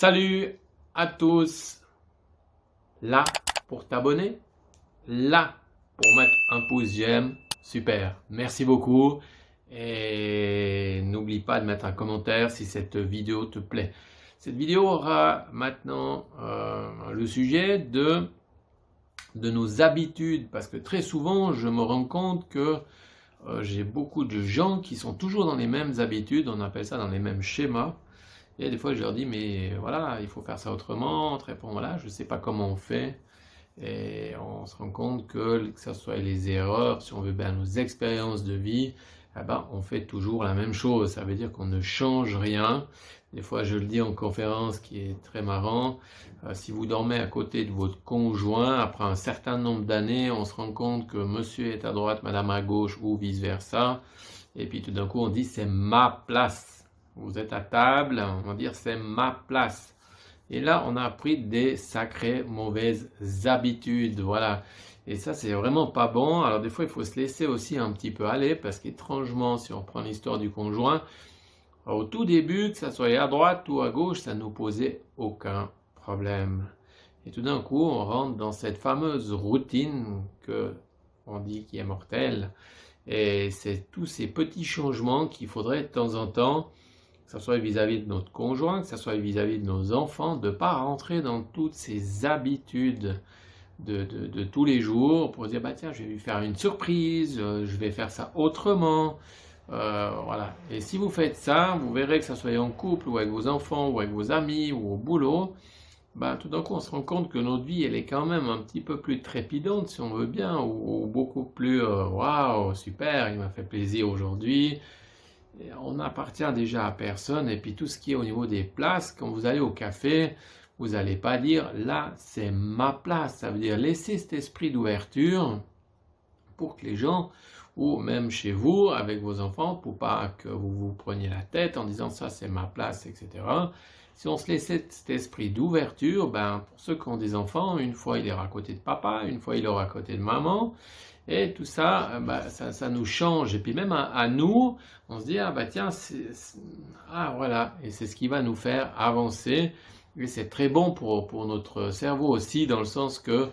Salut à tous, là pour t'abonner, là pour mettre un pouce j'aime, super, merci beaucoup et n'oublie pas de mettre un commentaire si cette vidéo te plaît. Cette vidéo aura maintenant le sujet de nos habitudes parce que très souvent je me rends compte que j'ai beaucoup de gens qui sont toujours dans les mêmes habitudes, on appelle ça dans les mêmes schémas. Et des fois, je leur dis, mais voilà, il faut faire ça autrement. On te répond, voilà, je ne sais pas comment on fait. Et on se rend compte que ce soit les erreurs, si on veut bien nos expériences de vie, eh ben, on fait toujours la même chose. Ça veut dire qu'on ne change rien. Des fois, je le dis en conférence, qui est très marrant. Si vous dormez à côté de votre conjoint, après un certain nombre d'années, on se rend compte que monsieur est à droite, madame à gauche, ou vice-versa. Et puis tout d'un coup, on dit, c'est ma place. Vous êtes à table, on va dire c'est ma place. Et là, on a appris des sacrées mauvaises habitudes, voilà. Et ça, c'est vraiment pas bon. Alors des fois, il faut se laisser aussi un petit peu aller, parce qu'étrangement, si on prend l'histoire du conjoint, au tout début, que ça soit à droite ou à gauche, ça ne nous posait aucun problème. Et tout d'un coup, on rentre dans cette fameuse routine que on dit qui est mortelle. Et c'est tous ces petits changements qu'il faudrait de temps en temps, que ce soit vis-à-vis de notre conjoint, que ce soit vis-à-vis de nos enfants, de ne pas rentrer dans toutes ces habitudes de tous les jours pour dire, bah tiens, je vais lui faire une surprise, je vais faire ça autrement. Voilà. Et si vous faites ça, vous verrez que ce soit en couple ou avec vos enfants ou avec vos amis ou au boulot, bah, tout d'un coup on se rend compte que notre vie elle est quand même un petit peu plus trépidante si on veut bien, ou beaucoup plus waouh, super, il m'a fait plaisir aujourd'hui. On n'appartient déjà à personne, et puis tout ce qui est au niveau des places, quand vous allez au café, vous n'allez pas dire là c'est ma place, ça veut dire laisser cet esprit d'ouverture pour que les gens, ou même chez vous avec vos enfants, pour pas que vous vous preniez la tête en disant ça c'est ma place, etc. Si on se laissait cet esprit d'ouverture, ben, pour ceux qui ont des enfants, une fois il est à côté de papa, une fois il est à côté de maman, et tout ça, bah, ça nous change. Et puis même à nous, on se dit, ah bah tiens, ah voilà, et c'est ce qui va nous faire avancer. Et c'est très bon pour notre cerveau aussi, dans le sens que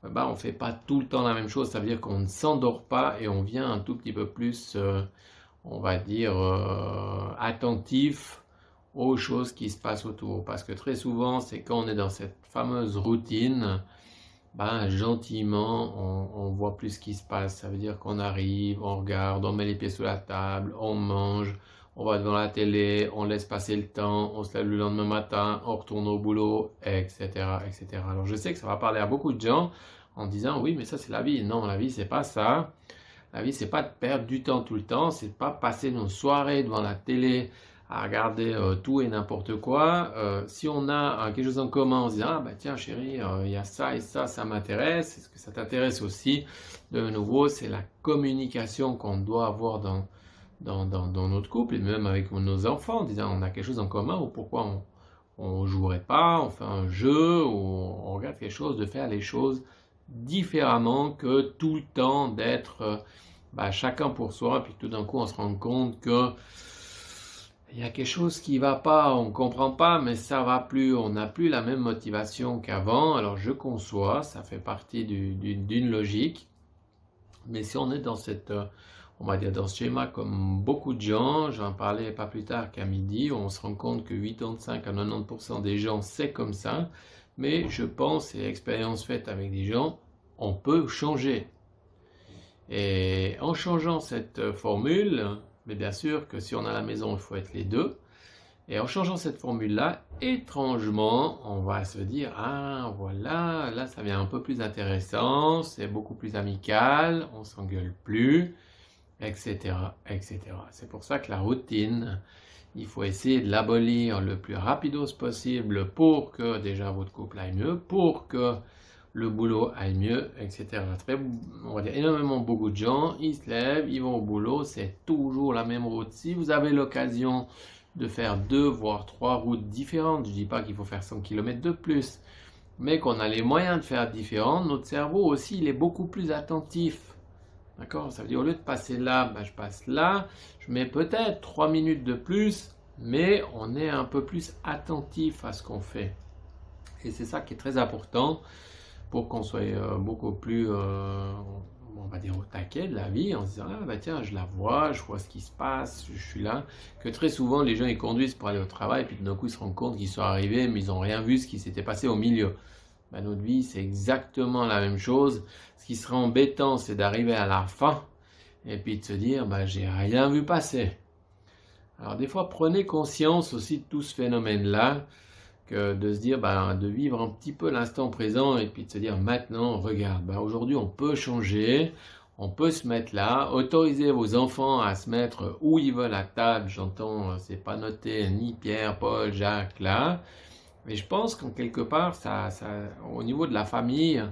bah, on ne fait pas tout le temps la même chose. Ça veut dire qu'on ne s'endort pas et on vient un tout petit peu plus, on va dire, attentif aux choses qui se passent autour. Parce que très souvent, c'est quand on est dans cette fameuse routine, ben, gentiment, on voit plus ce qui se passe. Ça veut dire qu'on arrive, on regarde, on met les pieds sous la table, on mange, on va devant la télé, on laisse passer le temps, on se lève le lendemain matin, on retourne au boulot, etc., etc. Alors je sais que ça va parler à beaucoup de gens en disant oui, mais ça c'est la vie. Non, la vie c'est pas ça. La vie c'est pas de perdre du temps tout le temps, c'est pas passer nos soirées devant la télé à regarder tout et n'importe quoi. Si on a quelque chose en commun, on se dit ah bah tiens chérie, il y a ça et ça m'intéresse. Est-ce que ça t'intéresse aussi? De nouveau, c'est la communication qu'on doit avoir dans notre couple et même avec nos enfants, en disant on a quelque chose en commun ou pourquoi on jouerait pas, on fait un jeu ou on regarde quelque chose, de faire les choses différemment que tout le temps d'être bah, chacun pour soi, et puis tout d'un coup on se rend compte que il y a quelque chose qui va pas, on comprend pas, mais ça va plus, on n'a plus la même motivation qu'avant. Alors je conçois, ça fait partie d'une logique, mais si on est dans cette, on va dire dans ce schéma comme beaucoup de gens, j'en parlais pas plus tard qu'à midi, on se rend compte que 85 à 90% des gens c'est comme ça, mais je pense, et expérience faite avec des gens, on peut changer. Et en changeant cette formule, mais bien sûr que si on a la maison, il faut être les deux. Et en changeant cette formule-là, étrangement, on va se dire, ah voilà, là ça devient un peu plus intéressant, c'est beaucoup plus amical, on s'engueule plus, etc., etc. C'est pour ça que la routine, il faut essayer de l'abolir le plus rapidos possible pour que déjà votre couple aille mieux, pour que le boulot aille mieux, etc. On va dire énormément beaucoup de gens, ils se lèvent, ils vont au boulot, c'est toujours la même route. Si vous avez l'occasion de faire 2 voire 3 routes différentes, je ne dis pas qu'il faut faire 100 km de plus, mais qu'on a les moyens de faire différentes, notre cerveau aussi il est beaucoup plus attentif. D'accord? Ça veut dire au lieu de passer là, ben, je passe là, je mets peut-être 3 minutes de plus, mais on est un peu plus attentif à ce qu'on fait. Et c'est ça qui est très important pour qu'on soit beaucoup plus, on va dire, au taquet de la vie, en se disant, ah bah tiens, je la vois, je vois ce qui se passe, je suis là. Que très souvent, les gens, ils conduisent pour aller au travail, puis d'un coup, ils se rendent compte qu'ils sont arrivés, mais ils n'ont rien vu ce qui s'était passé au milieu. Bah, notre vie, c'est exactement la même chose. Ce qui serait embêtant, c'est d'arriver à la fin, et puis de se dire, bah j'ai rien vu passer. Alors des fois, prenez conscience aussi de tout ce phénomène-là, que de se dire, bah, de vivre un petit peu l'instant présent et puis de se dire, maintenant, regarde, bah, aujourd'hui on peut changer, on peut se mettre là, autoriser vos enfants à se mettre où ils veulent à table, j'entends, c'est pas noté ni Pierre, Paul, Jacques là, mais je pense qu'en quelque part, au niveau de la famille,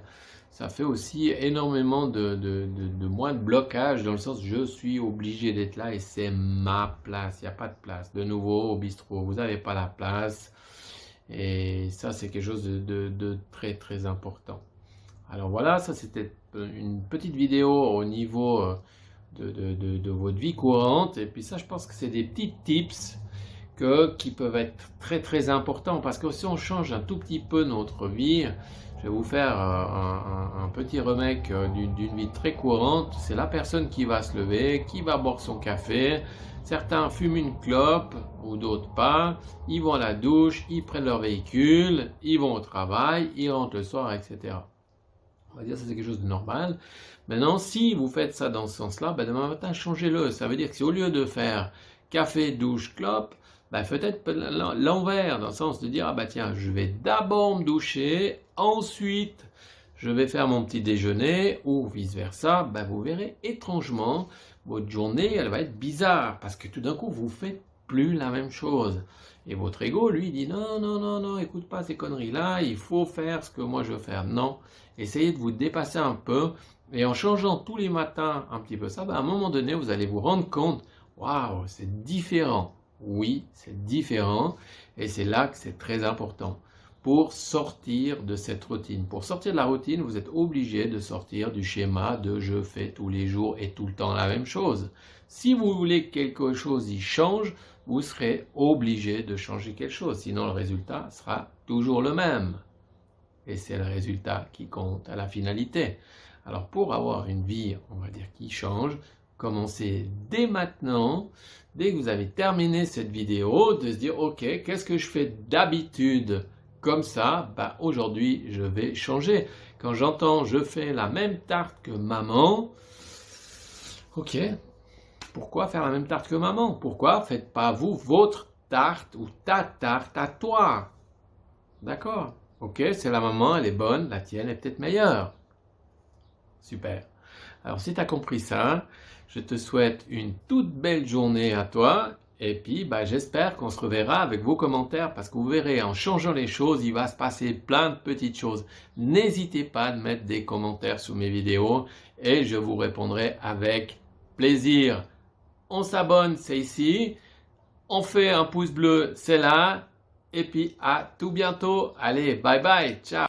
ça fait aussi énormément de moins de blocage dans le sens je suis obligé d'être là et c'est ma place, il n'y a pas de place. De nouveau au bistrot, vous n'avez pas la place et ça c'est quelque chose de très très important. Alors voilà, ça c'était une petite vidéo au niveau de votre vie courante et puis ça je pense que c'est des petits tips qui peuvent être très très importants parce que si on change un tout petit peu notre vie, je vais vous faire un petit remake d'une vie très courante. C'est la personne qui va se lever, qui va boire son café. Certains fument une clope ou d'autres pas. Ils vont à la douche, ils prennent leur véhicule, ils vont au travail, ils rentrent le soir, etc. On va dire que c'est quelque chose de normal. Maintenant, si vous faites ça dans ce sens-là, ben demain matin, changez-le. Ça veut dire que si au lieu de faire café, douche, clope, ben peut-être l'envers, dans le sens de dire, ah bah tiens, je vais d'abord me doucher, ensuite je vais faire mon petit déjeuner, ou vice-versa, ben vous verrez, étrangement, votre journée, elle va être bizarre, parce que tout d'un coup, vous faites plus la même chose. Et votre ego, lui, dit, non, non, non, non, écoute pas ces conneries-là, il faut faire ce que moi je veux faire. Non, essayez de vous dépasser un peu, et en changeant tous les matins un petit peu ça, ben à un moment donné, vous allez vous rendre compte, waouh, c'est différent. Oui, c'est différent et c'est là que c'est très important pour sortir de cette routine. Pour sortir de la routine, vous êtes obligé de sortir du schéma de je fais tous les jours et tout le temps la même chose. Si vous voulez que quelque chose y change, vous serez obligé de changer quelque chose, sinon le résultat sera toujours le même. Et c'est le résultat qui compte à la finalité. Alors pour avoir une vie, on va dire, qui change, commencez dès maintenant, dès que vous avez terminé cette vidéo, de se dire ok, qu'est-ce que je fais d'habitude comme ça, bah, aujourd'hui je vais changer. Quand j'entends je fais la même tarte que maman, ok, pourquoi faire la même tarte que maman? Pourquoi faites pas vous votre tarte ou ta tarte à toi? D'accord? Ok, c'est la maman, elle est bonne, la tienne est peut-être meilleure. Super. Alors si tu as compris ça, je te souhaite une toute belle journée à toi et puis bah, j'espère qu'on se reverra avec vos commentaires parce que vous verrez en changeant les choses, il va se passer plein de petites choses. N'hésitez pas à mettre des commentaires sous mes vidéos et je vous répondrai avec plaisir. On s'abonne, c'est ici. On fait un pouce bleu, c'est là. Et puis à tout bientôt. Allez, bye bye, ciao.